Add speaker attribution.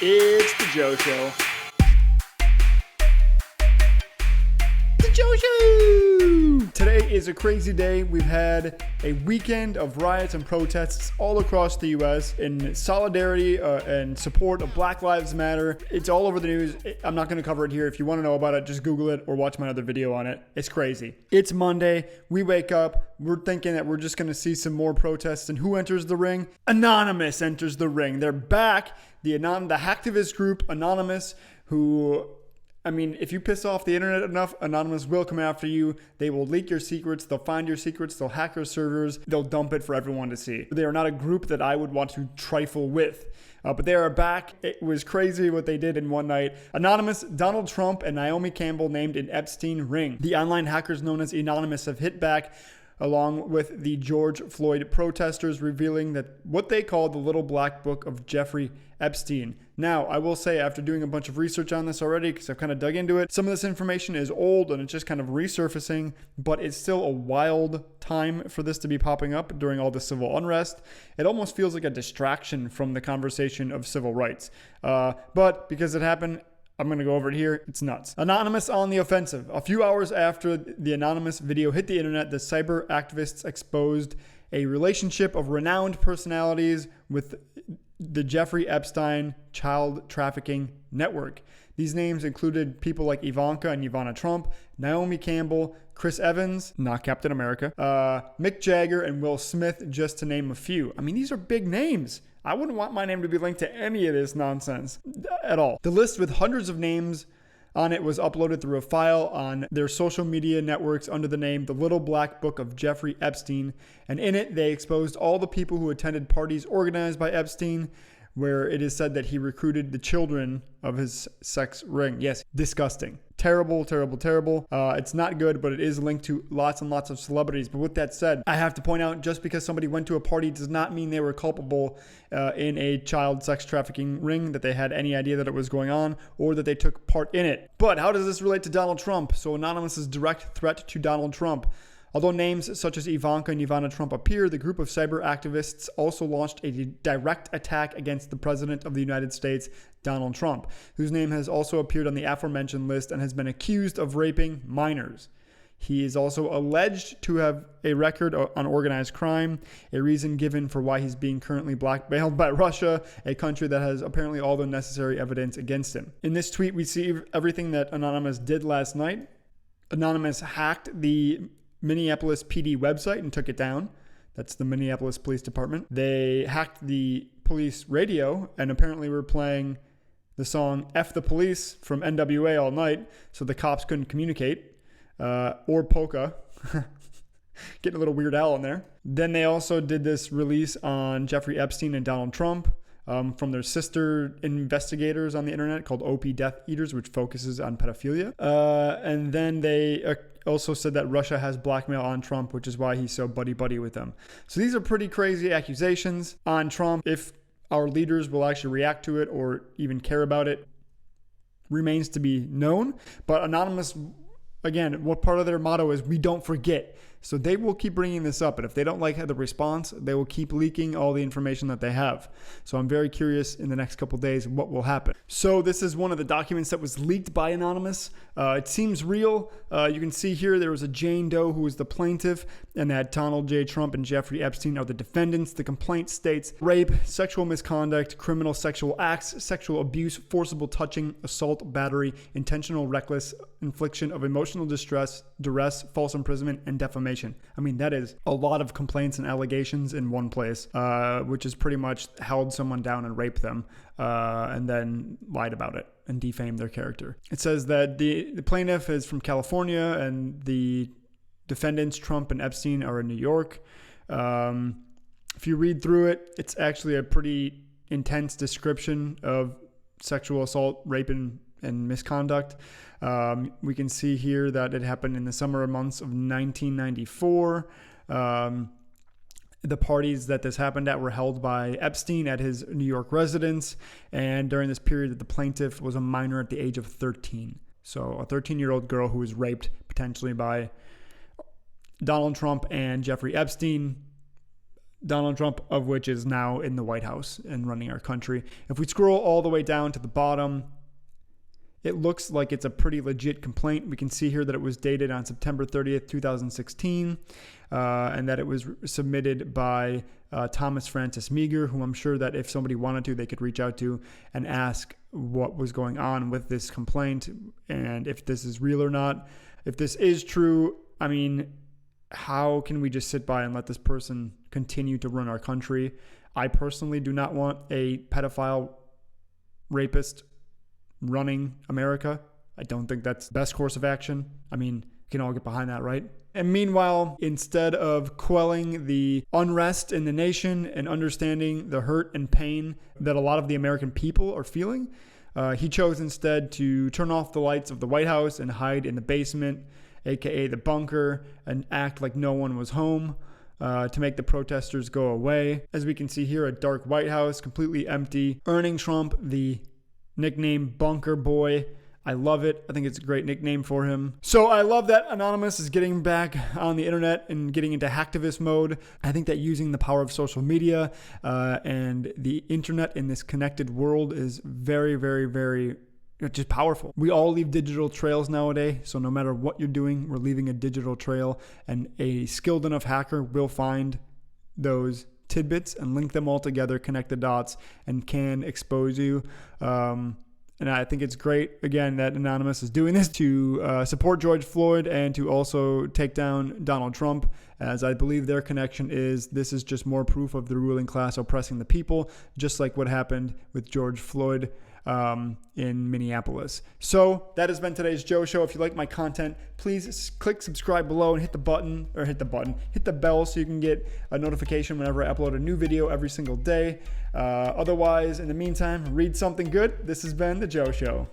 Speaker 1: It's the Joe Show. The Joe Show! Today is a crazy day. We've had a weekend of riots and protests all across the U.S. in solidarity and support of Black Lives Matter. It's all over the news. I'm not going to cover it here. If you want to know about it, just Google it or watch my other video on it. It's crazy. It's Monday. We wake up. We're thinking that we're just going to see some more protests. And who enters the ring? Anonymous enters the ring. They're back. The hacktivist group Anonymous, who... if you piss off the internet enough, Anonymous will come after you. They will leak your secrets. They'll find your secrets. They'll hack your servers. They'll dump it for everyone to see. They are not a group that I would want to trifle with. But they are back. It was crazy what they did in one night. Anonymous, Donald Trump, and Naomi Campbell named an Epstein ring. The online hackers known as Anonymous have hit back along with the George Floyd protesters, revealing that what they call the little black book of Jeffrey Epstein. Now, I will say, after doing a bunch of research on this already, because I've kind of dug into it, some of this information is old and it's just kind of resurfacing, but it's still a wild time for this to be popping up during all the civil unrest. It almost feels like a distraction from the conversation of civil rights. But because it happened, I'm going to go over it here. It's nuts. Anonymous on the offensive. A few hours after the Anonymous video hit the internet, the cyber activists exposed a relationship of renowned personalities with the Jeffrey Epstein child trafficking network. These names included people like Ivanka and Ivana Trump, Naomi Campbell, Chris Evans, not Captain America, Mick Jagger, and Will Smith, just to name a few. These are big names. I wouldn't want my name to be linked to any of this nonsense at all. The list with hundreds of names on it was uploaded through a file on their social media networks under the name The Little Black Book of Jeffrey Epstein. And in it, they exposed all the people who attended parties organized by Epstein, where it is said that he recruited the children of his sex ring. Yes, disgusting. Terrible, terrible, terrible. It's not good, but it is linked to lots and lots of celebrities. But with that said, I have to point out, just because somebody went to a party does not mean they were culpable in a child sex trafficking ring, that they had any idea that it was going on, or that they took part in it. But how does this relate to Donald Trump? So Anonymous's direct threat to Donald Trump. Although names such as Ivanka and Ivana Trump appear, the group of cyber activists also launched a direct attack against the President of the United States, Donald Trump, whose name has also appeared on the aforementioned list and has been accused of raping minors. He is also alleged to have a record on organized crime, a reason given for why he's being currently blackmailed by Russia, a country that has apparently all the necessary evidence against him. In this tweet, we see everything that Anonymous did last night. Anonymous hacked the Minneapolis PD website and took it down. That's the Minneapolis Police Department. They hacked the police radio and apparently were playing the song F the Police from NWA all night, so the cops couldn't communicate. Or polka. Getting a little Weird Al in there. Then they also did this release on Jeffrey Epstein and Donald Trump from their sister investigators on the internet called OP Death Eaters, which focuses on pedophilia. And then they also said that Russia has blackmail on Trump, which is why he's so buddy-buddy with them. So these are pretty crazy accusations on Trump. If our leaders will actually react to it or even care about it remains to be known. But Anonymous, again, what part of their motto is we don't forget. So they will keep bringing this up. And if they don't like the response, they will keep leaking all the information that they have. So I'm very curious in the next couple of days what will happen. So this is one of the documents that was leaked by Anonymous. It seems real. You can see here there was a Jane Doe who was the plaintiff, and that Donald J. Trump and Jeffrey Epstein are the defendants. The complaint states rape, sexual misconduct, criminal sexual acts, sexual abuse, forcible touching, assault, battery, intentional reckless infliction of emotional distress, duress, false imprisonment, and defamation. That is a lot of complaints and allegations in one place, which is pretty much held someone down and raped them and then lied about it and defamed their character. It says that the plaintiff is from California and the defendants, Trump and Epstein, are in New York. If you read through it, it's actually a pretty intense description of sexual assault, rape, and misconduct. We can see here that it happened in the summer months of 1994. The parties that this happened at were held by Epstein at his New York residence, and during this period that the plaintiff was a minor at the age of 13. So a 13-year-old girl who was raped potentially by Donald Trump and Jeffrey Epstein Donald Trump, of which is now in the White House and running our country. If we scroll all the way down to the bottom, it looks like it's a pretty legit complaint. We can see here that it was dated on September 30th, 2016, and that it was submitted by Thomas Francis Meager, who I'm sure that if somebody wanted to, they could reach out to and ask what was going on with this complaint and if this is real or not. If this is true, I mean, how can we just sit by and let this person continue to run our country? I personally do not want a pedophile rapist running America. I don't think that's the best course of action. I mean, we can all get behind that, right? And meanwhile, instead of quelling the unrest in the nation and understanding the hurt and pain that a lot of the American people are feeling, he chose instead to turn off the lights of the White House and hide in the basement, aka the bunker, and act like no one was home to make the protesters go away. As we can see here, a dark White House, completely empty, earning Trump the nickname Bunker Boy. I love it. I think it's a great nickname for him. So I love that Anonymous is getting back on the internet and getting into hacktivist mode. I think that using the power of social media and the internet in this connected world is very, very, very just powerful. We all leave digital trails nowadays. So no matter what you're doing, we're leaving a digital trail, and a skilled enough hacker will find those tidbits and link them all together, connect the dots, and can expose you. And I think it's great, again, that Anonymous is doing this to support George Floyd and to also take down Donald Trump, as I believe their connection is this is just more proof of the ruling class oppressing the people, just like what happened with George Floyd in Minneapolis. So that has been today's Joe Show. If you like my content, please click subscribe below and hit the bell so you can get a notification whenever I upload a new video every single day. Otherwise, in the meantime, read something good. This has been the Joe Show.